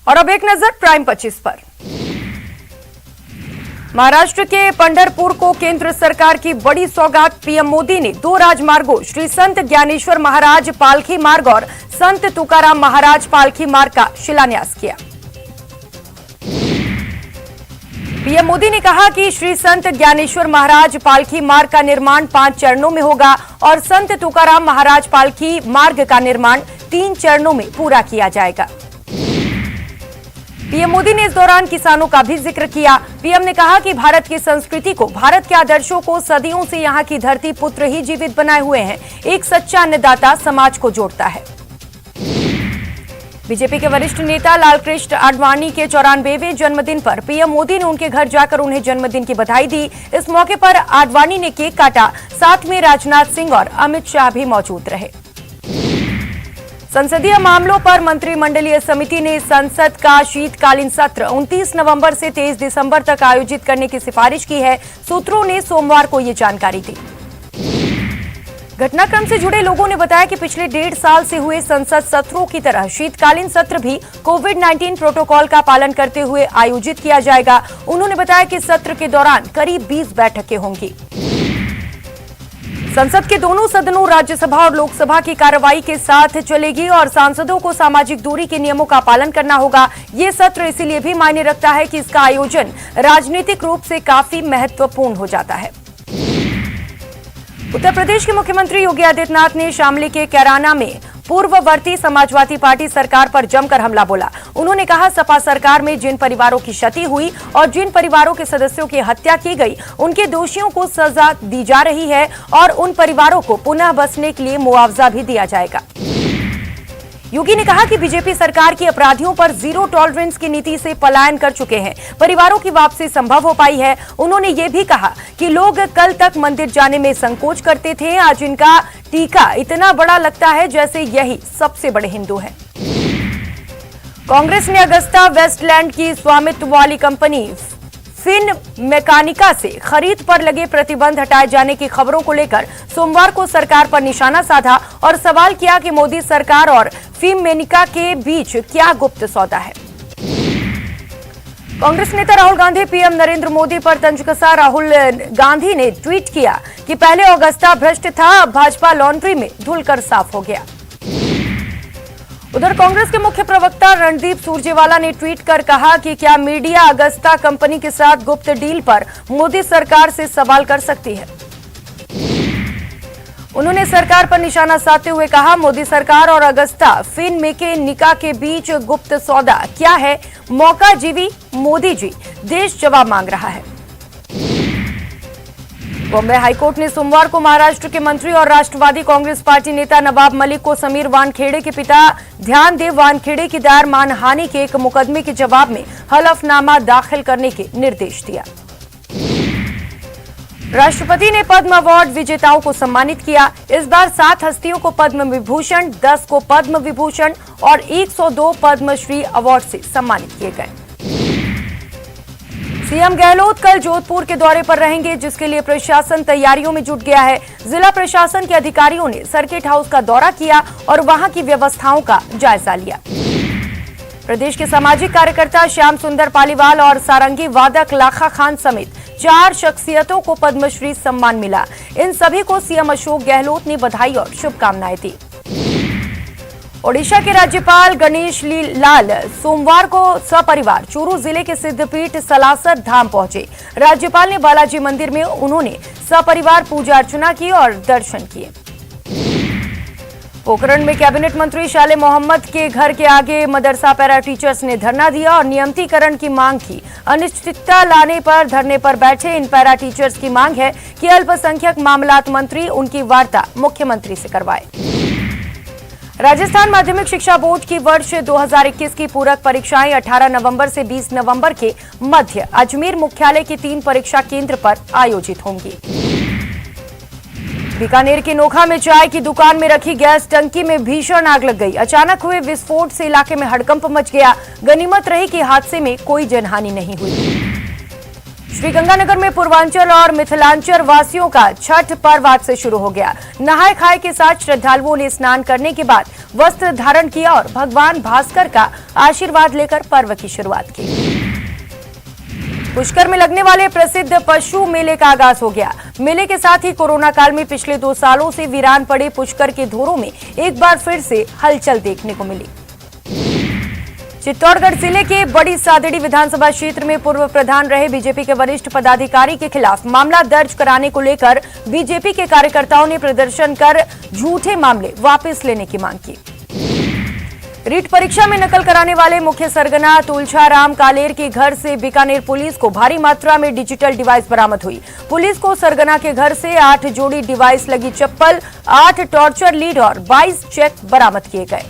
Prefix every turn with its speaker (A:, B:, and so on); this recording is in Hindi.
A: और अब एक नजर प्राइम 25 पर। महाराष्ट्र के पंढरपुर को केंद्र सरकार की बड़ी सौगात। पीएम मोदी ने 2 राजमार्गों श्री संत ज्ञानेश्वर महाराज पालकी मार्ग और संत तुकाराम महाराज पालकी मार्ग का शिलान्यास किया। पीएम मोदी ने कहा कि श्री संत ज्ञानेश्वर महाराज पालकी मार्ग का निर्माण 5 चरणों में होगा और संत तुकाराम महाराज पालकी मार्ग का निर्माण 3 चरणों में पूरा किया जाएगा। पीएम मोदी ने इस दौरान किसानों का भी जिक्र किया। पीएम ने कहा कि भारत की संस्कृति को, भारत के आदर्शों को सदियों से यहाँ की धरती पुत्र ही जीवित बनाए हुए हैं। एक सच्चा अन्नदाता समाज को जोड़ता है। बीजेपी के वरिष्ठ नेता लालकृष्ण आडवाणी के 94वें जन्मदिन पर पीएम मोदी ने उनके घर जाकर उन्हें जन्मदिन की बधाई दी। इस मौके पर आडवाणी ने केक काटा। साथ में राजनाथ सिंह और अमित शाह भी मौजूद रहे। संसदीय मामलों पर मंत्रिमंडलीय समिति ने संसद का शीतकालीन सत्र 29 नवंबर से 23 दिसंबर तक आयोजित करने की सिफारिश की है। सूत्रों ने सोमवार को ये जानकारी दी। घटनाक्रम से जुड़े लोगों ने बताया कि पिछले 1.5 साल से हुए संसद सत्रों की तरह शीतकालीन सत्र भी कोविड-19 प्रोटोकॉल का पालन करते हुए आयोजित किया जाएगा। उन्होंने बताया कि सत्र के दौरान करीब 20 बैठकें होंगी। संसद के दोनों सदनों राज्यसभा और लोकसभा की कार्रवाई के साथ चलेगी और सांसदों को सामाजिक दूरी के नियमों का पालन करना होगा। ये सत्र इसीलिए भी मायने रखता है कि इसका आयोजन राजनीतिक रूप से काफी महत्वपूर्ण हो जाता है। उत्तर प्रदेश के मुख्यमंत्री योगी आदित्यनाथ ने शामली के कैराना में पूर्ववर्ती समाजवादी पार्टी सरकार पर जमकर हमला बोला। उन्होंने कहा, सपा सरकार में जिन परिवारों की क्षति हुई और जिन परिवारों के सदस्यों की हत्या की गई, उनके दोषियों को सजा दी जा रही है और उन परिवारों को पुनः बसने के लिए मुआवजा भी दिया जाएगा। योगी ने कहा कि बीजेपी सरकार की अपराधियों पर जीरो टॉलरेंस की नीति से पलायन कर चुके हैं। परिवारों की वापसी संभव हो पाई है। उन्होंने ये भी कहा कि लोग कल तक मंदिर जाने में संकोच करते थे, आज इनका टीका इतना बड़ा लगता है जैसे यही सबसे बड़े हिंदू हैं। कांग्रेस ने अगस्ता वेस्टलैंड की स्वामित्व वाली कंपनी फिन मैकेनिका से खरीद पर लगे प्रतिबंध हटाए जाने की खबरों को लेकर सोमवार को सरकार पर निशाना साधा और सवाल किया कि मोदी सरकार और फिनमेनिका के बीच क्या गुप्त सौदा है। कांग्रेस नेता राहुल गांधी पीएम नरेंद्र मोदी पर तंज कसा। राहुल गांधी ने ट्वीट किया कि पहले अगस्ता भ्रष्ट था, अब भाजपा लॉन्ड्री में धुलकर साफ हो गया। उधर कांग्रेस के मुख्य प्रवक्ता रणदीप सुरजेवाला ने ट्वीट कर कहा कि क्या मीडिया अगस्ता कंपनी के साथ गुप्त डील पर मोदी सरकार से सवाल कर सकती है। उन्होंने सरकार पर निशाना साधते हुए कहा, मोदी सरकार और अगस्ता फिनमेकेनिका के बीच गुप्त सौदा क्या है? मौका जीवी मोदी जी, देश जवाब मांग रहा है। बॉम्बे हाईकोर्ट ने सोमवार को महाराष्ट्र के मंत्री और राष्ट्रवादी कांग्रेस पार्टी नेता नवाब मलिक को समीर वानखेड़े के पिता ध्यानदेव वानखेड़े की दायर मानहानि के एक मुकदमे के जवाब में हलफनामा दाखिल करने के निर्देश दिया। राष्ट्रपति ने पद्म अवार्ड विजेताओं को सम्मानित किया। इस बार 7 हस्तियों को पद्म विभूषण, 10 को पद्म विभूषण और 102 पद्मश्री अवार्ड से सम्मानित किए गए। सीएम गहलोत कल जोधपुर के दौरे पर रहेंगे, जिसके लिए प्रशासन तैयारियों में जुट गया है। जिला प्रशासन के अधिकारियों ने सर्किट हाउस का दौरा किया और वहां की व्यवस्थाओं का जायजा लिया। प्रदेश के सामाजिक कार्यकर्ता श्याम सुंदर पालीवाल और सारंगी वादक लाखा खान समेत 4 शख्सियतों को पद्मश्री सम्मान मिला। इन सभी को सीएम अशोक गहलोत ने बधाई और शुभकामनाएं दी। ओडिशा के राज्यपाल गणेश लाल सोमवार को सपरिवार चूरू जिले के सिद्धपीठ सलासर धाम पहुंचे। राज्यपाल ने बालाजी मंदिर में उन्होंने सपरिवार पूजा अर्चना की और दर्शन किए। पोखरण में कैबिनेट मंत्री शाले मोहम्मद के घर के आगे मदरसा पैरा टीचर्स ने धरना दिया और नियमितीकरण की मांग की। अनिश्चितता लाने पर धरने पर बैठे इन पैरा टीचर्स की मांग है कि अल्पसंख्यक मामलात मंत्री उनकी वार्ता मुख्यमंत्री से करवाए। राजस्थान माध्यमिक शिक्षा बोर्ड की वर्ष 2021 की पूरक परीक्षाएं 18 नवंबर से 20 नवंबर के मध्य अजमेर मुख्यालय के 3 परीक्षा केंद्र पर आयोजित होंगी। बीकानेर के नोखा में चाय की दुकान में रखी गैस टंकी में भीषण आग लग गई। अचानक हुए विस्फोट से इलाके में हड़कंप मच गया। गनीमत रही कि हादसे में कोई जनहानि नहीं हुई। श्रीगंगानगर में पूर्वांचल और मिथिलांचल वासियों का छठ पर्व आज से शुरू हो गया। नहाय खाए के साथ श्रद्धालुओं ने स्नान करने के बाद वस्त्र धारण किया और भगवान भास्कर का आशीर्वाद लेकर पर्व की शुरुआत की। पुष्कर में लगने वाले प्रसिद्ध पशु मेले का आगाज हो गया। मेले के साथ ही कोरोना काल में पिछले 2 सालों से वीरान पड़े पुष्कर के धोरों में एक बार फिर से हलचल देखने को मिली। चित्तौड़गढ़ जिले के बड़ी सादड़ी विधानसभा क्षेत्र में पूर्व प्रधान रहे बीजेपी के वरिष्ठ पदाधिकारी के खिलाफ मामला दर्ज कराने को लेकर बीजेपी के कार्यकर्ताओं ने प्रदर्शन कर झूठे मामले वापस लेने की मांग की। रीट परीक्षा में नकल कराने वाले मुख्य सरगना तुलछाराम कालेर के घर से बीकानेर पुलिस को भारी मात्रा में डिजिटल डिवाइस बरामद हुई। पुलिस को सरगना के घर से 8 जोड़ी डिवाइस लगी चप्पल, 8 टॉर्चर लीड और 22 चेक बरामद किए गए।